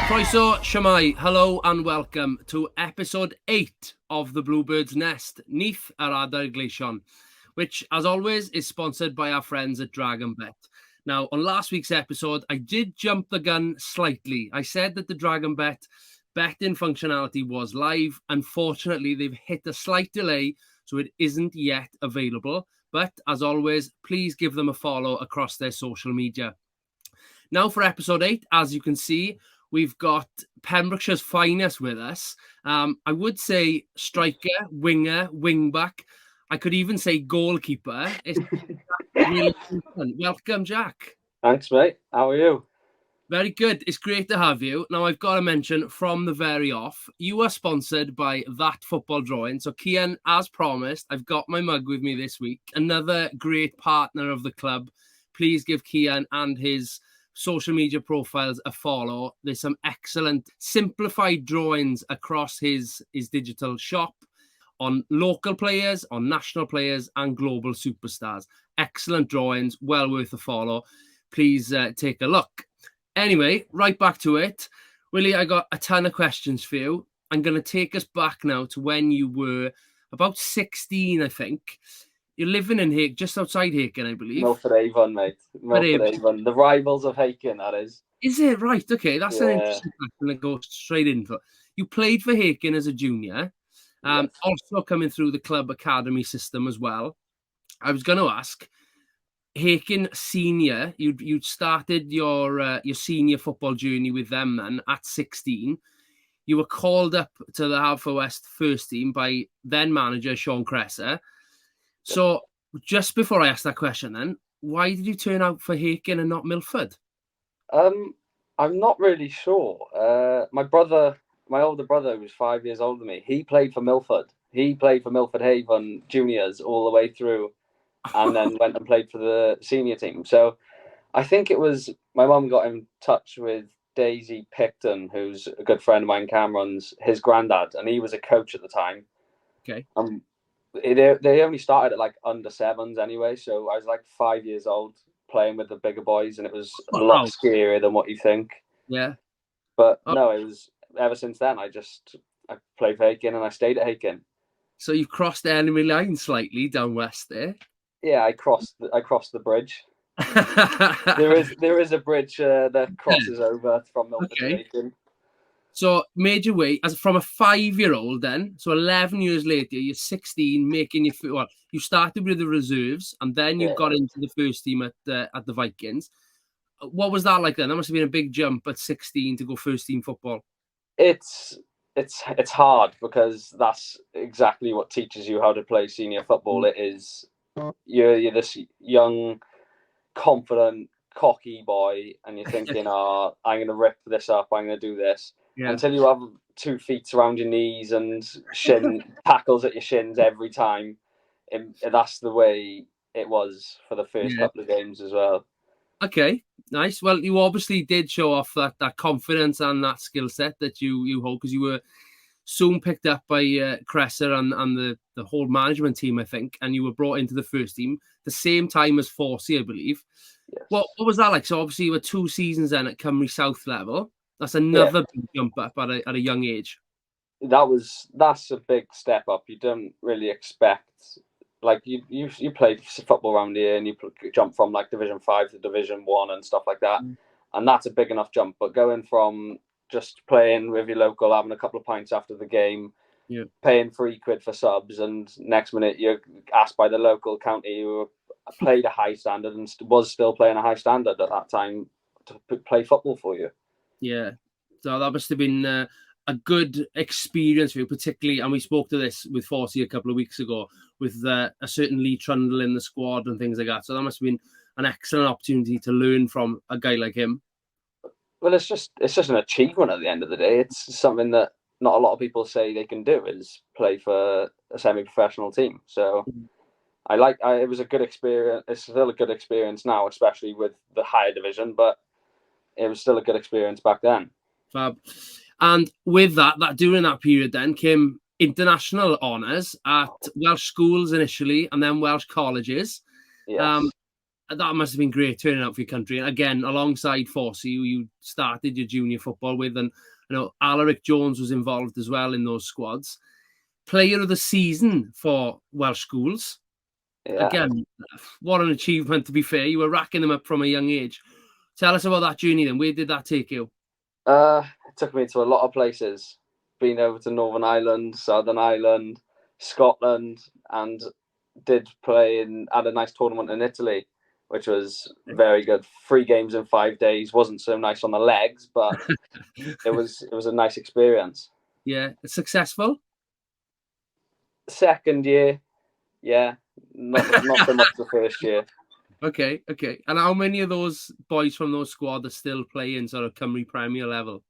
Croeso, Siamai, hello and welcome to episode 8 of the Bluebirds Nest, Neath yr Adair Gleision, which, as always, is sponsored by our friends at Dragon Bet. Now, on last week's episode, I did jump the gun slightly. I said that the Dragon Bet betting functionality was live. Unfortunately, they've hit a slight delay, so it isn't yet available. But, as always, please give them a follow across their social media. Now for episode 8, as you can see, we've got Pembrokeshire's finest with us. I would say striker, winger, wing-back. I could even say goalkeeper. It's really fun. Welcome, Jack. Thanks, mate. How are you? Very good. It's great to have you. Now, I've got to mention from the very off, you are sponsored by That Football Drawing. So, Kian, as promised, I've got my mug with me this week. Another great partner of the club. Please give Kian and his social media profiles a follow. There's some excellent simplified drawings across his digital shop on local players, on national players, and global superstars. Excellent drawings, well worth a follow. Please take a look. Anyway, right back to it. Willie, I got a ton of questions for you. I'm going to take us back now to when you were about 16, I think. You're living in Hakin, just outside Hakin, I believe. Milford Avon, mate. Milford Avon. The rivals of Hakin, that is. Is it? Right, okay. That's an interesting question to go straight in for. You played for Hakin as a junior. Yes. Also coming through the club academy system as well. I was going to ask, Hakin senior, you'd started your senior football journey with them then at 16. You were called up to the Haverfordwest first team by then manager Sean Cresser. So just before I ask that question then, why did you turn out for Hakin and not Milford? I'm not really sure. My older brother, who was 5 years older than me, he played for Milford. He played for Milford Haven juniors all the way through and then went and played for the senior team. So I think it was my mum got in touch with Daisy Picton, who's a good friend of mine, Cameron's, his granddad, and he was a coach at the time. Okay. They only started at like under sevens anyway, so I was like 5 years old playing with the bigger boys, and it was a lot scarier than what you think. Yeah. But no, it was ever since then. I played for Hakin and I stayed at Hakin. So you've crossed the enemy line slightly down west there. Yeah, I crossed the bridge. there is a bridge that crosses over from Milford to Hakin. So made your way as from a 5-year-old then. So 11 years later, you're 16, making you started with the reserves and then you got into the first team at the Vikings. What was that like then? That must have been a big jump at 16 to go first team football. It's hard because that's exactly what teaches you how to play senior football. It is you're this young, confident, cocky boy, and you're thinking, I'm going to rip this up, I'm going to do this. Yeah. Until you have 2 feet around your knees and shin tackles at your shins every time. That's the way it was for the first couple of games as well. Okay, nice. Well, you obviously did show off that confidence and that skill set that you hold, because you were soon picked up by Cresser and the whole management team, I think, and you were brought into the first team the same time as Forsey, I believe. Yes. What was that like? So obviously you were 2 seasons then at Cymru South level. That's another big jump up at a young age. That's a big step up. You don't really expect, like you play football around here and you jump from like Division 5 to Division 1 and stuff like that, and that's a big enough jump. But going from just playing with your local, having a couple of pints after the game, paying £3 for subs, and next minute you're asked by the local county who played a high standard and was still playing a high standard at that time to play football for you. Yeah, so that must have been a good experience for you, particularly, and we spoke to this with Forsey a couple of weeks ago, with a certain Lee Trundle in the squad and things like that. So that must have been an excellent opportunity to learn from a guy like him. Well, it's just an achievement at the end of the day. It's something that not a lot of people say they can do, is play for a semi-professional team. So it was a good experience. It's still a good experience now, especially with the higher division, but it was still a good experience back then. Fab. And with that during that period then came international honours at Welsh schools initially and then Welsh colleges. Yes. that must have been great turning out for your country. And again, alongside Forsey, who you started your junior football with, and I know Alaric Jones was involved as well in those squads. Player of the season for Welsh schools. Yeah. Again, what an achievement, to be fair. You were racking them up from a young age. Tell us about that journey then. Where did that take you? It took me to a lot of places. Been over to Northern Ireland, Southern Ireland, Scotland, and did play and had a nice tournament in Italy, which was very good. 3 games in 5 days. Wasn't so nice on the legs, but it was a nice experience. Yeah, successful? Second year, yeah, not so much the first year. Okay. And how many of those boys from those squad are still playing sort of Cymru Premier level?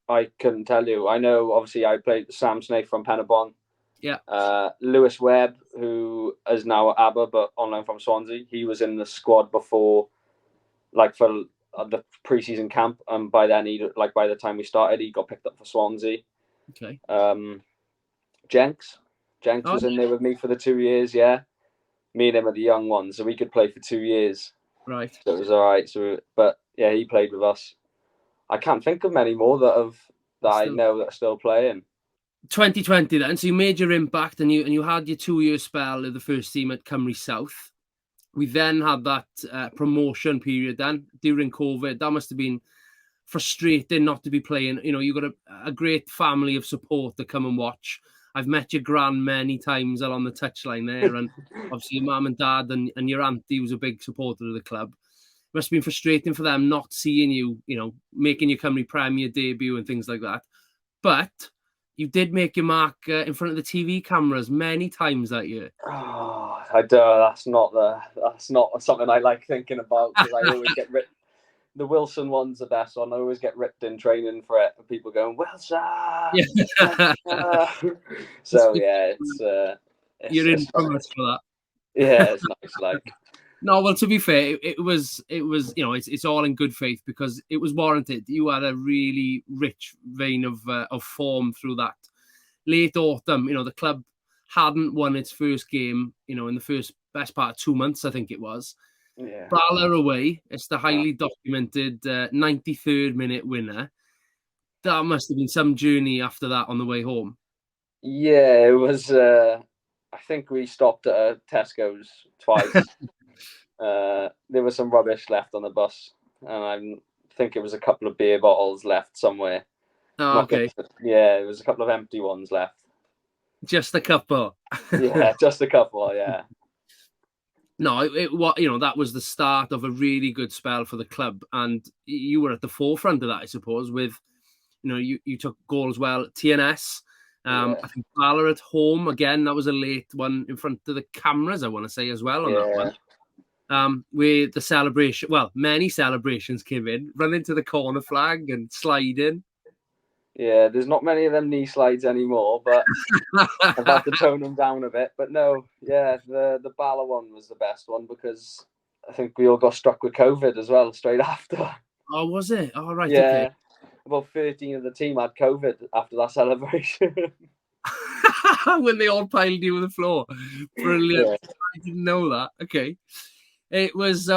I couldn't tell you. I know, obviously, I played Sam Snake from Penabon. Yeah. Lewis Webb, who is now at ABBA, but on loan from Swansea. He was in the squad before, like, for the pre-season camp. And by then, by the time we started, he got picked up for Swansea. Okay. Jenks was in there with me for the 2 years, yeah. Me and him are the young ones, so we could play for 2 years. Right. So it was all right. But yeah, he played with us. I can't think of many more that I know that are still playing. 2020 then, so you made your impact and you had your 2-year spell of the first team at Cymru South. We then had that promotion period then during COVID. That must have been frustrating not to be playing. You know, you got a great family of support to come and watch. I've met your gran many times along the touchline there, and obviously your mum and dad and your auntie was a big supporter of the club. It must have been frustrating for them not seeing you, you know, making your Cymru Premier debut and things like that. But you did make your mark in front of the TV cameras many times that year. Oh, I don't. That's not something I like thinking about, because I always get ripped. The Wilson one's the best one. I always get ripped in training for it, and people going, Wilson. Yeah. So yeah, you're in for that. Yeah, it's nice. Like, no, well, to be fair, it was you know, it's all in good faith because it was warranted. You had a really rich vein of form through that late autumn. You know, the club hadn't won its first game, you know, in the best part of 2 months, I think it was. Yeah. Bala away. It's the highly documented 93rd minute winner. That must have been some journey after that on the way home. Yeah, it was. I think we stopped at a Tesco's twice. There was some rubbish left on the bus, and I think it was a couple of beer bottles left somewhere. Oh, okay. Yeah, it was a couple of empty ones left. Just a couple. Yeah, just a couple. Yeah. No, you know, that was the start of a really good spell for the club, and you were at the forefront of that, I suppose. With, you know, you took goals well at TNS. I think Bala at home again. That was a late one in front of the cameras, I want to say, as well on that one. Where the celebration, well, many celebrations came in, running to the corner flag and sliding. Yeah, there's not many of them knee slides anymore, but I've had to tone them down a bit. But no, yeah, the Bala one was the best one, because I think we all got struck with COVID as well straight after. Oh, was it? Oh, right. Yeah, okay. About 13 of the team had COVID after that celebration. When they all piled you on the floor. Brilliant. Yeah. I didn't know that. Okay. It was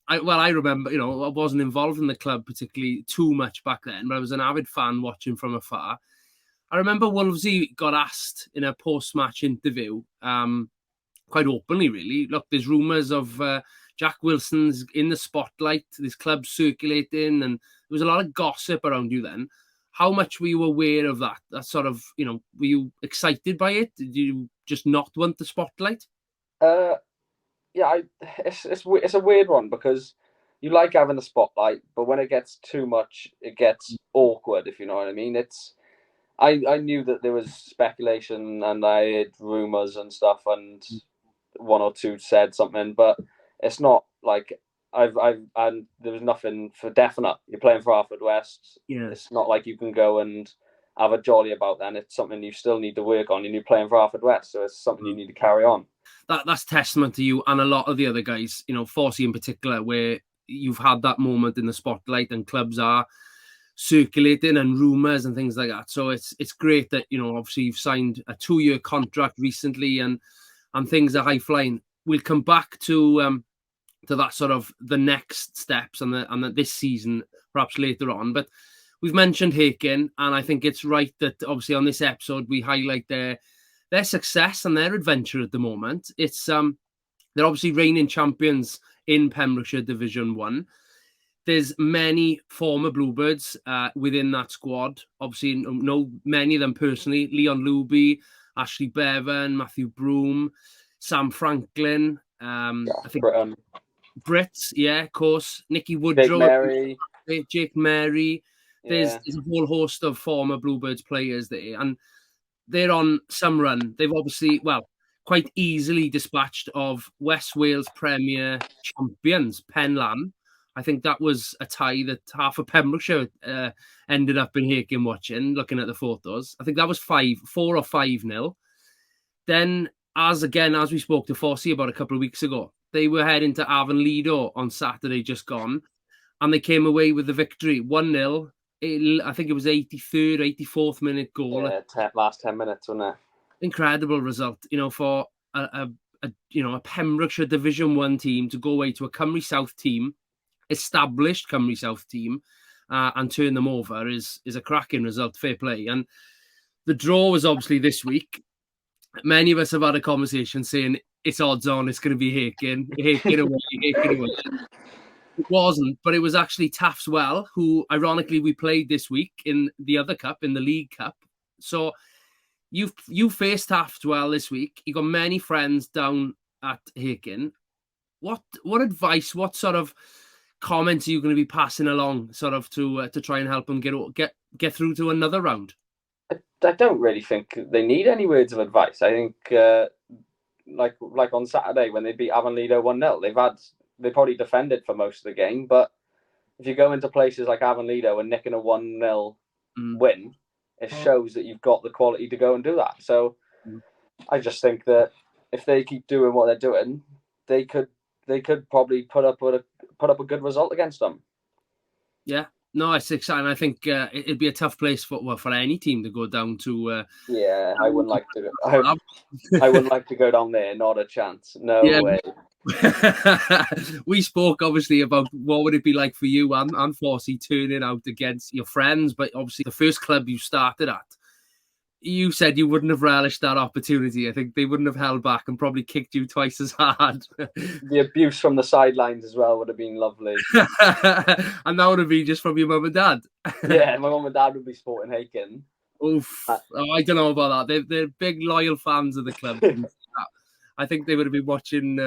I remember, you know, I wasn't involved in the club particularly too much back then, but I was an avid fan watching from afar. I remember Wolvesy got asked in a post-match interview, quite openly, really. Look, there's rumours of Jack Wilson's in the spotlight, this club circulating, and there was a lot of gossip around you then. How much were you aware of that? That sort of, you know, were you excited by it? Did you just not want the spotlight? Yeah, it's a weird one, because you like having the spotlight, but when it gets too much, it gets awkward, if you know what I mean. I knew that there was speculation, and I had rumours and stuff, and one or two said something, but it's not like and there was nothing for definite. You're playing for Haverfordwest. Yeah. It's not like you can go and have a jolly about then. It's something you still need to work on, and you're playing for Haverfordwest, so it's something you need to carry on. That's testament to you and a lot of the other guys, you know, Forsey in particular, where you've had that moment in the spotlight and clubs are circulating and rumours and things like that. So it's great that, you know, obviously you've signed a 2-year contract recently and things are high flying. We'll come back to to that sort of the next steps and this season, perhaps later on. But we've mentioned Hakin, and I think it's right that obviously on this episode we highlight their success and their adventure at the moment. It's they're obviously reigning champions in Pembrokeshire Division 1. There's many former Bluebirds within that squad. Obviously, know many of them personally. Leon Luby, Ashley Bevan, Matthew Broom, Sam Franklin. I think Brits, yeah, of course. Nicky Woodrow, Jake Mary. There's a whole host of former Bluebirds players there, and they're on some run. They've obviously, quite easily dispatched of West Wales Premier champions, Penlan. I think that was a tie that half of Pembrokeshire ended up in Hakin watching, looking at the photos. I think that was 4 or 5-0. Then, as we spoke to Fossey about a couple of weeks ago, they were heading to Avonlido on Saturday just gone, and they came away with the victory, 1-0. I think it was 83rd, 84th minute goal. Yeah, last 10 minutes, wasn't it? Incredible result, for a Pembrokeshire Division 1 team to go away to a Cymru South team, established Cymru South team, and turn them over is a cracking result. Fair play. And the draw was obviously this week. Many of us have had a conversation saying it's odds on it's going to be Hakin away. It wasn't, but it was actually Taffswell, who ironically we played this week in the other cup, in the League Cup. So you faced Taffswell this week. You got many friends down at Hakin. What advice, what sort of comments are you going to be passing along, sort of to try and help them get through to another round? I don't really think they need any words of advice. I think like on Saturday when they beat Avonlido 1-0, they probably defended for most of the game. But if you go into places like Avonlido and nicking a 1-0 win, it shows that you've got the quality to go and do that. So I just think that if they keep doing what they're doing, they could probably put up a good result against them. Yeah. No, it's exciting. I think it'd be a tough place for any team to go down to. I wouldn't like to. I wouldn't like to go down there. Not a chance. No way. We spoke obviously about what would it be like for you and Fossey turning out against your friends, but obviously the first club you started at, you said you wouldn't have relished that opportunity. I think they wouldn't have held back and probably kicked you twice as hard. The abuse from the sidelines as well would have been lovely. And that would have been just from your mum and dad. Yeah, my mum and dad would be supporting Hakin. Oof. I don't know about that. They're big loyal fans of the club. I think they would have been watching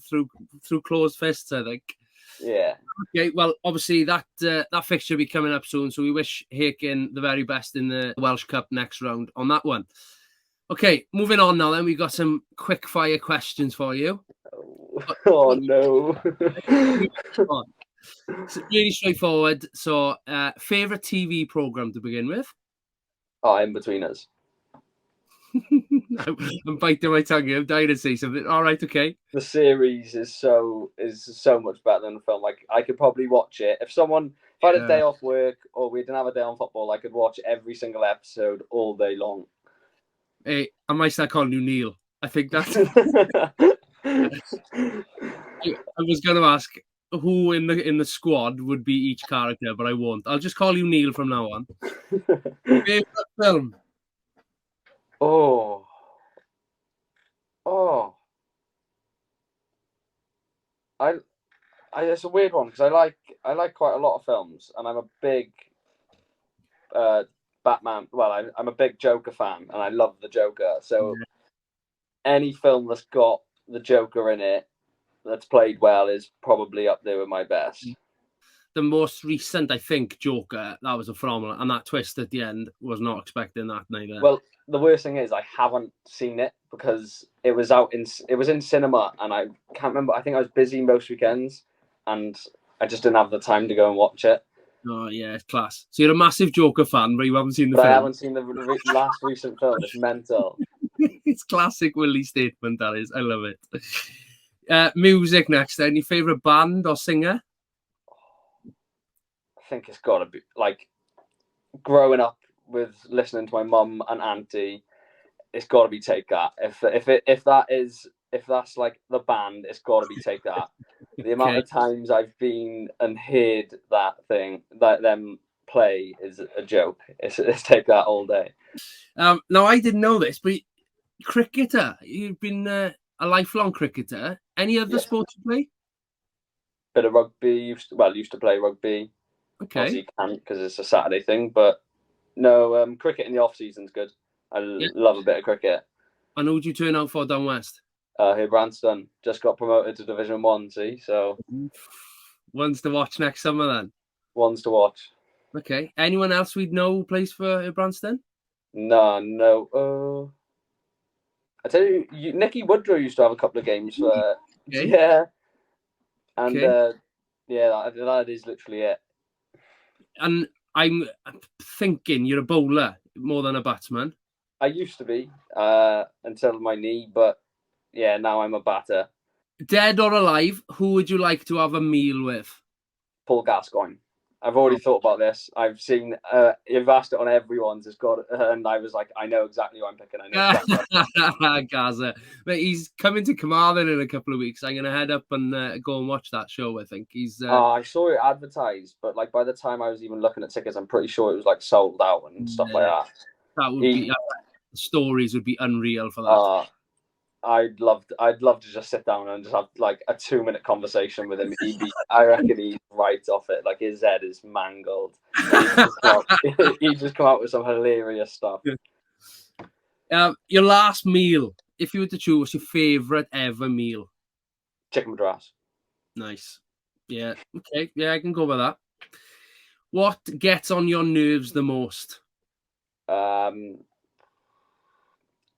through closed fists, I think. Yeah. Okay, well, obviously that fixture will be coming up soon, so we wish Hakin the very best in the Welsh Cup next round on that one. Okay, moving on now then, we've got some quick fire questions for you. Oh no. It's really straightforward. So, favourite TV programme to begin with? In-betweeners. I'm biting my tongue here. I'm dying to say something. All right, okay. The series is so much better than the film. Like, I could probably watch it if I had a day off work or we didn't have a day on football. I could watch every single episode all day long. Hey, I might start calling you Neil. I think that's. I was going to ask who in the squad would be each character, but I won't. I'll just call you Neil from now on. Favorite film? Oh. It's a weird one because I like quite a lot of films, and I'm a big Batman. Well, I'm a big Joker fan, and I love the Joker. So any film that's got the Joker in it that's played well is probably up there with my best. The most recent, I think, Joker, that was a phenomenal, and that twist at the end was not expecting that neither. Well, the worst thing is I haven't seen it because it was in cinema, and I can't remember. I think I was busy most weekends, and I just didn't have the time to go and watch it. Oh yeah, it's class. So you're a massive Joker fan, but you haven't seen the film. I haven't seen the last recent film. It's mental. It's classic Willie statement, that is. I love it. Music next then. Your favourite band or singer? I think it's got to be, like, growing up with listening to my mum and auntie, it's got to be Take That. If that's like the band, it's got to be Take That. The amount of times I've been and heard that them play is a joke. It's take that all day. Now I didn't know this, but cricketer, you've been a lifelong cricketer. Any other sports you play? Bit of rugby. Used to play rugby. Okay. Obviously you can't because it's a Saturday thing, but no, cricket in the off season's good. I love a bit of cricket. And who'd you turn out for down west? Here, Branston just got promoted to Division 1, see? So one's to watch next summer then? One's to watch. Okay. Anyone else we'd know who plays for Branston? No. I tell you, Nicky Woodrow used to have a couple of games for... Okay. Yeah. And, that is literally it. And I'm thinking you're a bowler more than a batsman. I used to be until my knee, but yeah, now I'm a batter. Dead or alive, who would you like to have a meal with? Paul Gascoigne. I've already thought about this. I've seen, you've asked it on everyone's, and I was like, I know exactly who I'm picking. I know exactly. Gaza. But he's coming to Carmarthen in a couple of weeks. I'm going to head up and go and watch that show, I think. I saw it advertised, but like by the time I was even looking at tickets, I'm pretty sure it was like sold out and stuff like that. That would be... stories would be unreal for that. I'd love to just sit down and just have like a 2-minute conversation with him. I reckon he's right off it. Like his head is mangled. He just come out with some hilarious stuff. Your last meal, if you were to choose, what's your favourite ever meal? Chicken madras. Nice. Yeah. Okay. Yeah, I can go with that. What gets on your nerves the most?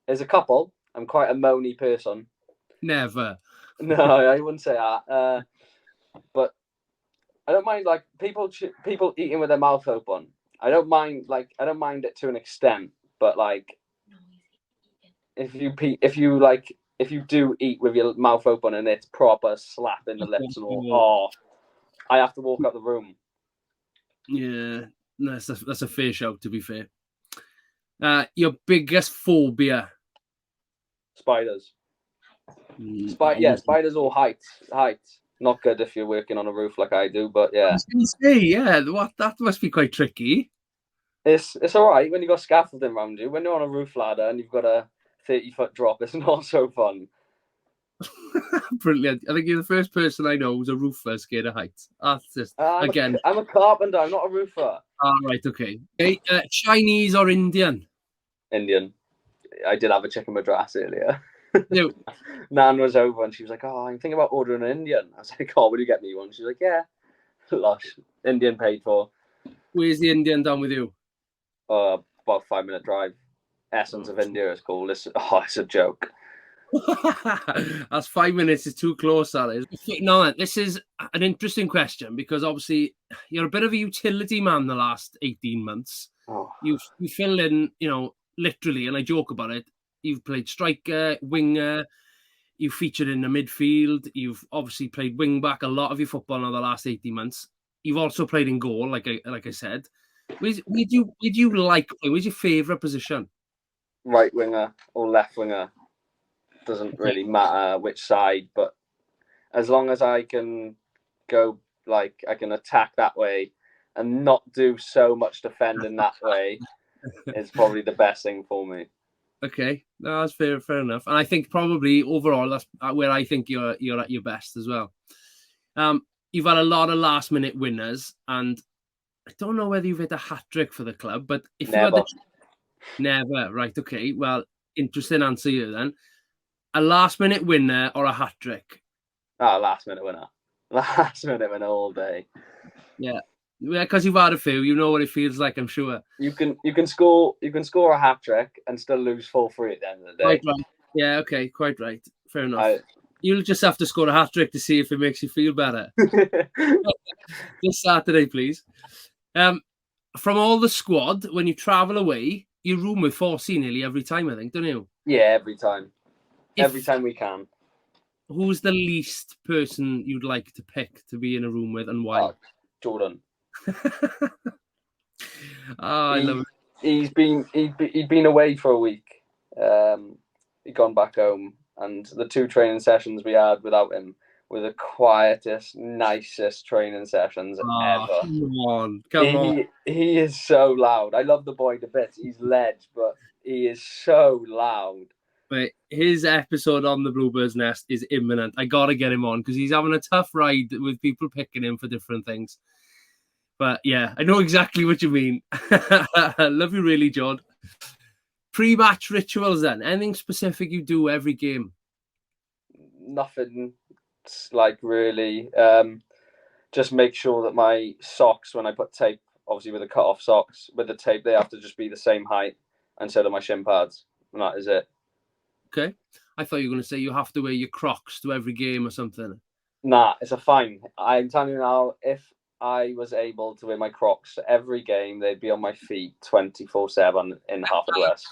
There's a couple. I'm quite a moany person. Never. No, I wouldn't say that. But I don't mind like people eating with their mouth open. I don't mind it to an extent, but like if you do eat with your mouth open and it's proper slap in the lips and all, I have to walk out the room. Yeah, that's a fair shout, to be fair. Your biggest phobia? Spiders. Spiders or heights. Not good if you're working on a roof like I do, but yeah. I was going to say, yeah, that must be quite tricky. It's all right when you've got scaffolding around you. When you're on a roof ladder and you've got a 30-foot drop, it's not so fun. Brilliant. I think you're the first person I know who's a roofer scared of heights. That's just, again... I'm a carpenter, I'm not a roofer. Right, okay. Chinese or Indian? Indian. I did have a chicken madras earlier. No. Nan was over and she was like, "Oh, I'm thinking about ordering an Indian." I was like, "Oh, will you get me one?" She's like, "Yeah." Lush. Indian paid for. Where's the Indian down with you? About 5-minute drive. Essence of India is called. It's a joke. That's 5 minutes. It's too close, that is. No, this is an interesting question because obviously you're a bit of a utility man the last 18 months. Oh. You fill in, literally, and I joke about it. You've played striker, winger. You featured in the midfield. You've obviously played wing back a lot of your football in the last 18 months. You've also played in goal, like I said. Where'd you like play? Where's your favourite position? Right winger or left winger. Doesn't really matter which side, but as long as I can go, like I can attack that way and not do so much defending that way, is probably the best thing for me. Okay, no, that's fair enough. And I think probably overall that's where I think you're at your best as well. You've had a lot of last minute winners, and I don't know whether you've hit a hat-trick for the club, but if Never. Never, right? Okay, well, interesting answer here then. A last minute winner or a hat-trick? Last minute winner. Last minute winner all day. Yeah, because you've had a few, you know what it feels like, I'm sure. You can score a hat trick and still lose 4-3 at the end of the day. Quite right. Yeah, okay, quite right. Fair enough. You'll just have to score a hat trick to see if it makes you feel better. This Saturday, please. From all the squad, when you travel away, you room with 4C nearly every time, I think, don't you? Yeah, every time. Every time we can. Who's the least person you'd like to pick to be in a room with and why? Jordan. I love it. He'd been away for a week. He'd gone back home, and the 2 training sessions we had without him with the quietest, nicest training sessions ever. Come on. He is so loud. I love the boy to bits. He's ledge, but he is so loud. But his episode on the Bluebirds Nest is imminent. I gotta get him on because he's having a tough ride with people picking him for different things. But yeah, I know exactly what you mean. Love you really, John. Pre-match rituals then? Anything specific you do every game? Nothing like really. Just make sure that my socks, when I put tape, obviously with the cut-off socks, with the tape, they have to just be the same height, and so do my shin pads. And that is it. Okay. I thought you were going to say you have to wear your Crocs to every game or something. Nah, it's a fine. I'm telling you now, if I was able to wear my Crocs every game, they'd be on my feet 24/7 in half a dress.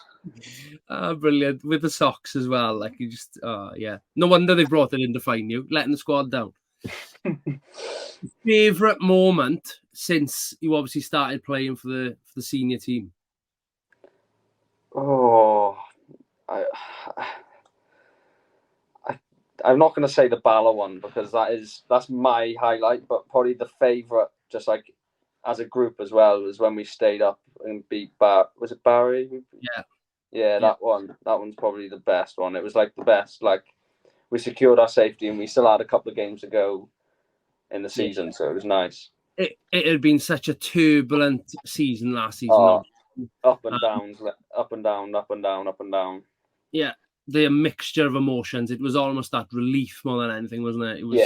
Brilliant. With the socks as well. Like you just, yeah. No wonder they brought it in to fine you, letting the squad down. Favourite moment since you obviously started playing for the senior team? Oh, I'm not going to say the Bala one because that's my highlight, but probably the favourite, just like as a group as well, was when we stayed up and beat was it Barry? Yeah, that one. That one's probably the best one. It was like the best. Like we secured our safety and we still had a couple of games to go in the season, so it was nice. It had been such a turbulent season last season. Up and down, up and down, up and down, up and down. Yeah, the mixture of emotions. It was almost that relief more than anything, wasn't it? It was.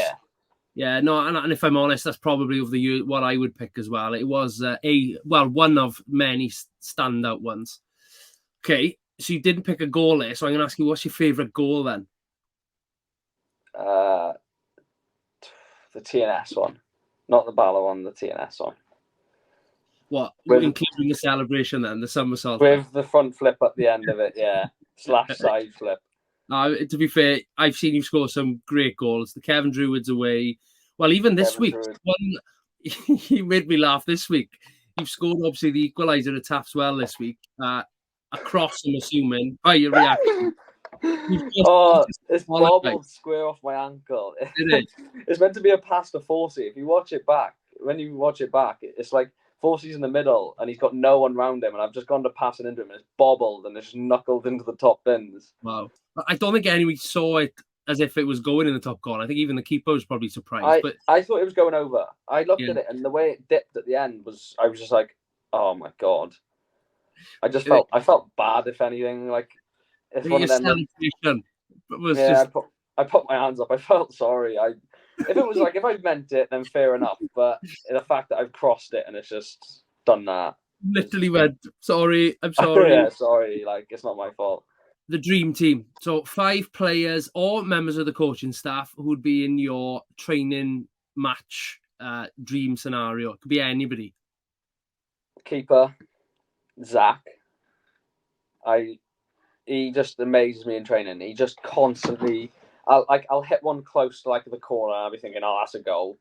Yeah. No, and if I'm honest, that's probably of the year what I would pick as well. It was one of many standout ones. Okay, so you didn't pick a goal there, so I'm going to ask you, what's your favourite goal then? The TNS one, not the Bala one, the TNS one. What, including the celebration then, the somersault? With the front flip at the end of it, yeah. / side flip. To be fair, I've seen you score some great goals. The Kevin Druids away. Well, even this week, you made me laugh this week. You've scored, obviously, the equaliser at Taft's Well this week. Across, I'm assuming, by your reaction. It's bobbled square off my ankle. It's meant to be a pass to Forsey. If you watch it back, it's like Forsey's in the middle and he's got no one round him, and I've just gone to pass it into him and it's bobbled and it's just knuckled into the top bins. Wow. I don't think anyone saw it as if it was going in the top corner. I think even the keeper was probably surprised. I thought it was going over. I looked at it and the way it dipped at the end I was just like, oh my God. I felt bad, if anything. Like, it's one of them. I put my hands up. I felt sorry. If I meant it, then fair enough. But the fact that I've crossed it and it's just done that. Literally went, sorry, I'm sorry. Yeah, sorry. Like, it's not my fault. The dream team. So 5 players or members of the coaching staff who would be in your training match dream scenario. It could be anybody. Keeper, Zach. He just amazes me in training. He just constantly, I'll hit one close to like the corner and I'll be thinking, oh, that's a goal.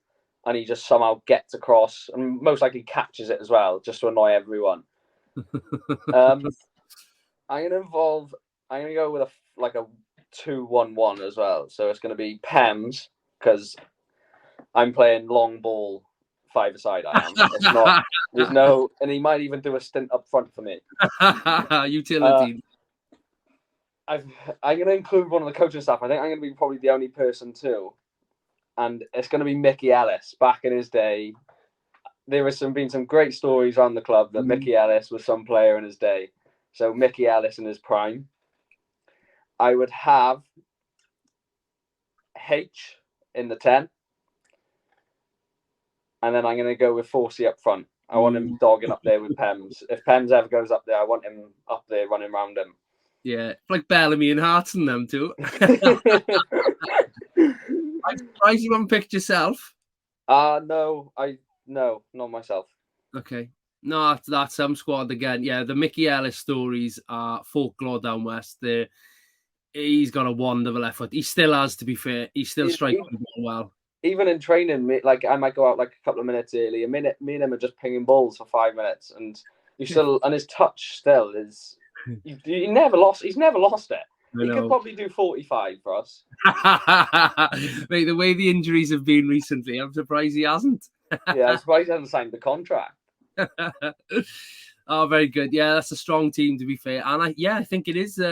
And he just somehow gets across and most likely catches it as well, just to annoy everyone. I'm going to go with a 2-1-1 as well. So it's going to be Pems, because I'm playing long ball 5-a-side. I am. It's not. There's no, and he might even do a stint up front for me. Utility. I'm going to include one of the coaching staff. I think I'm going to be probably the only person too, and it's going to be Mickey Ellis. Back in his day, there has been some great stories around the club that Mickey Ellis was some player in his day. So Mickey Ellis in his prime. I would have H in the 10. And then I'm going to go with Forsey up front. I want him dogging up there with Pems. If Pems ever goes up there, I want him up there running around him. Yeah, like Bellamy and Hart and them too. I'm surprised you haven't picked yourself. No, not myself. Okay. No, that's some squad again. Yeah, the Mickey Ellis stories are folklore down west. He's got a wonderful effort. He still has, to be fair. He's still striking the ball well. Even in training, like I might go out like a couple of minutes early. Me and him are just pinging balls for 5 minutes, and and his touch still is. He never lost. He's never lost it. He could probably do 45 for us. Mate, the way the injuries have been recently, I'm surprised he hasn't. Yeah, I'm surprised he hasn't signed the contract. Oh, very good. Yeah, that's a strong team, to be fair. And I think it is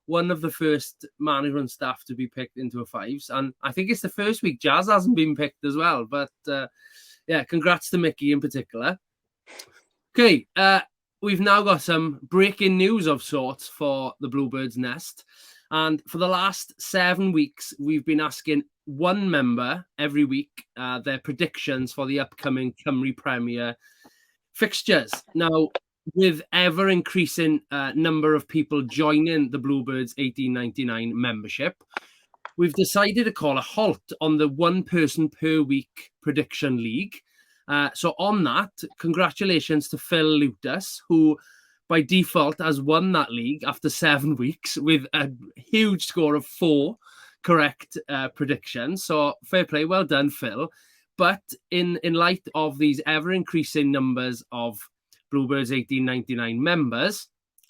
one of the first management staff to be picked into a fives. And I think it's the first week Jazz hasn't been picked as well. But yeah, congrats to Mickey in particular. Okay, we've now got some breaking news of sorts for the Bluebirds Nest. And for the last 7 weeks, we've been asking one member every week their predictions for the upcoming Cymru Premier fixtures. Now, with ever-increasing number of people joining the Bluebirds 1899 membership, we've decided to call a halt on the one-person-per-week prediction league. So on that, congratulations to Phil Lutus, who by default has won that league after 7 weeks with a huge score of 4 correct predictions. So fair play, well done, Phil. But in light of these ever-increasing numbers of Bluebirds 1899 members,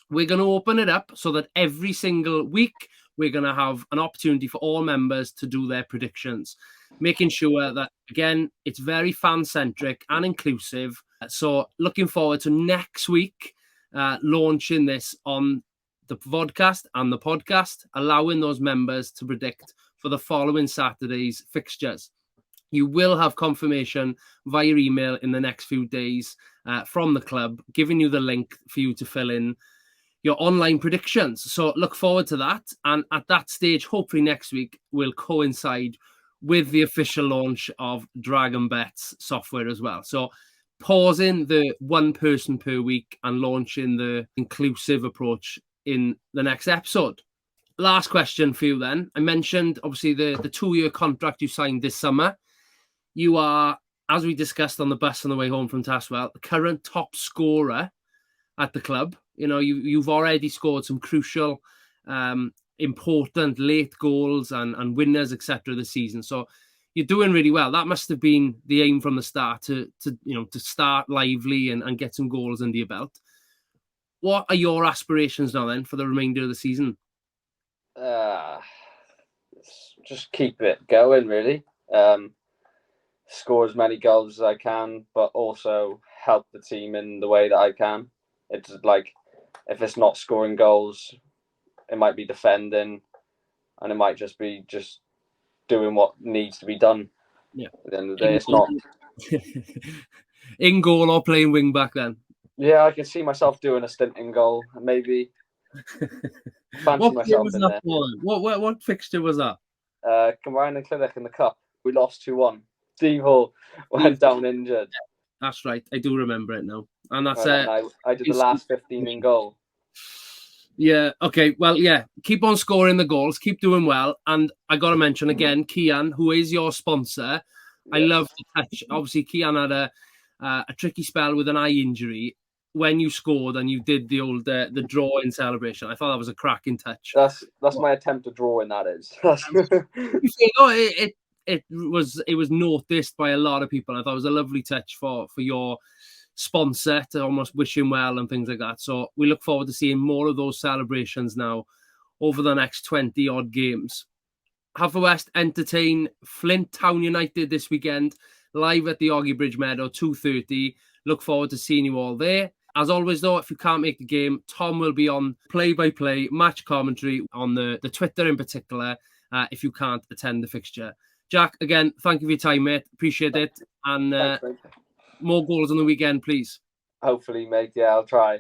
we're going to open it up so that every single week we're going to have an opportunity for all members to do their predictions, making sure that, again, it's very fan-centric and inclusive. So looking forward to next week launching this on the vodcast and the podcast, allowing those members to predict for the following Saturday's fixtures. You will have confirmation via email in the next few days from the club, giving you the link for you to fill in your online predictions. So look forward to that. And at that stage, hopefully next week, will coincide with the official launch of Dragon Bets software as well. So pausing the one person per week and launching the inclusive approach in the next episode. Last question for you then. I mentioned, obviously, the 2-year contract you signed this summer. You are, as we discussed on the bus on the way home from Taswell, the current top scorer at the club. You know, you've already scored some crucial, important late goals and winners, etc. this season. So you're doing really well. That must have been the aim from the start to start lively and get some goals under your belt. What are your aspirations now then for the remainder of the season? Just keep it going, really. Score as many goals as I can, but also help the team in the way that I can. It's like, if it's not scoring goals, it might be defending, and it might just be doing what needs to be done. Yeah. At the end of the day, it's not in goal or playing wing back then. Yeah, I can see myself doing a stint in goal, and maybe fancy myself in there. What fixture was that? Cymraeg and Clydach in the cup. We lost 2-1. Steve Hall went down injured. That's right. I do remember it now. And that's I did the last 15 in goal. Yeah. Okay. Well, yeah. Keep on scoring the goals. Keep doing well. And I got to mention again, Kian, who is your sponsor. Yes. I love the touch. Obviously, Kian had a tricky spell with an eye injury. When you scored and you did the old the draw-in celebration, I thought that was a cracking touch. That's my attempt to draw in. That is. It was noticed by a lot of people. I thought it was a lovely touch for your sponsor to almost wish him well and things like that. So we look forward to seeing more of those celebrations now over the next 20 odd games. Haverfordwest entertain Flint Town United this weekend, live at the Oggy Bridge Meadow, 2:30. Look forward to seeing you all there. As always, though, if you can't make the game, Tom will be on play-by-play match commentary on the Twitter in particular, if you can't attend the fixture. Jack, again, thank you for your time, mate. Appreciate it. And Thanks, more goals on the weekend, please. Hopefully, mate. Yeah, I'll try.